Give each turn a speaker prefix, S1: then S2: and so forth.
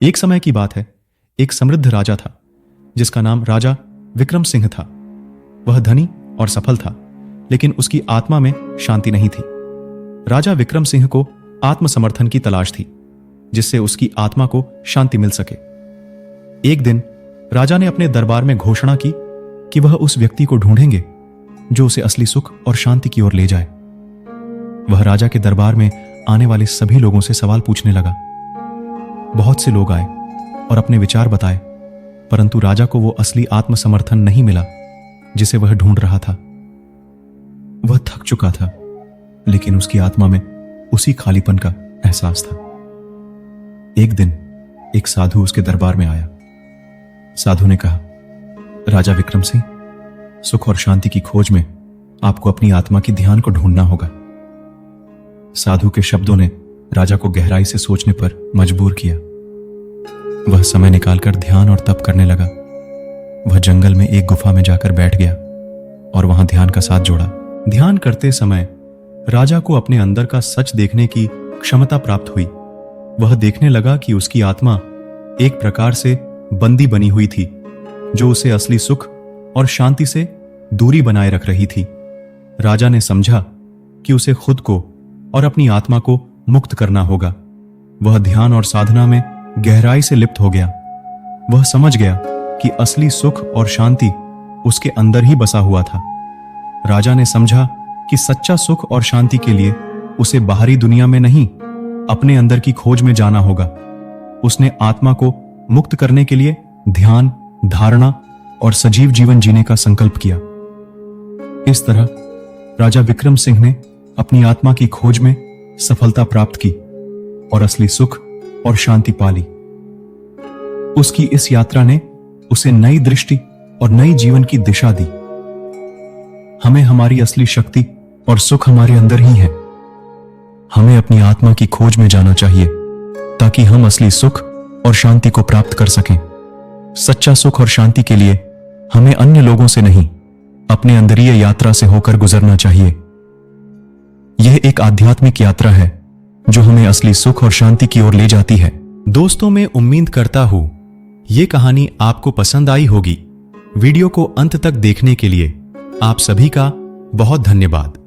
S1: एक समय की बात है, एक समृद्ध राजा था जिसका नाम राजा विक्रम सिंह था। वह धनी और सफल था, लेकिन उसकी आत्मा में शांति नहीं थी। राजा विक्रम सिंह को आत्मसमर्थन की तलाश थी, जिससे उसकी आत्मा को शांति मिल सके। एक दिन राजा ने अपने दरबार में घोषणा की कि वह उस व्यक्ति को ढूंढेंगे जो उसे असली सुख और शांति की ओर ले जाए। वह राजा के दरबार में आने वाले सभी लोगों से सवाल पूछने लगा। बहुत से लोग आए और अपने विचार बताए, परंतु राजा को वो असली आत्मसमर्थन नहीं मिला जिसे वह ढूंढ रहा था। वह थक चुका था, लेकिन उसकी आत्मा में उसी खालीपन का एहसास था। एक दिन एक साधु उसके दरबार में आया। साधु ने कहा, राजा विक्रम सिंह, सुख और शांति की खोज में आपको अपनी आत्मा की ध्यान को ढूंढना होगा। साधु के शब्दों ने राजा को गहराई से सोचने पर मजबूर किया। वह समय निकालकर ध्यान और तप करने लगा। वह जंगल में एक गुफा में जाकर बैठ गया और वहां ध्यान का साथ जोड़ा। ध्यान करते समय राजा को अपने अंदर का सच देखने की क्षमता प्राप्त हुई। वह देखने लगा कि उसकी आत्मा एक प्रकार से बंदी बनी हुई थी, जो उसे असली सुख और शांति से दूरी बनाए रख रही थी। राजा ने समझा कि उसे खुद को और अपनी आत्मा को मुक्त करना होगा। वह ध्यान और साधना में गहराई से लिप्त हो गया। वह समझ गया कि असली सुख और शांति उसके अंदर ही बसा हुआ था। राजा ने समझा कि सच्चा सुख और शांति के लिए उसे बाहरी दुनिया में नहीं, अपने अंदर की खोज में जाना होगा। उसने आत्मा को मुक्त करने के लिए ध्यान, धारणा और सजीव जीवन जीने का संकल्प किया। इस तरह राजा विक्रम सिंह ने अपनी आत्मा की खोज में सफलता प्राप्त की और असली सुख और शांति पाली। उसकी इस यात्रा ने उसे नई दृष्टि और नई जीवन की दिशा दी। हमें हमारी असली शक्ति और सुख हमारे अंदर ही है। हमें अपनी आत्मा की खोज में जाना चाहिए ताकि हम असली सुख और शांति को प्राप्त कर सकें। सच्चा सुख और शांति के लिए हमें अन्य लोगों से नहीं, अपने अंदरीय यात्रा से होकर गुजरना चाहिए। यह एक आध्यात्मिक यात्रा है जो हमें असली सुख और शांति की ओर ले जाती है। दोस्तों, मैं उम्मीद करता हूं यह कहानी आपको पसंद आई होगी। वीडियो को अंत तक देखने के लिए आप सभी का बहुत धन्यवाद।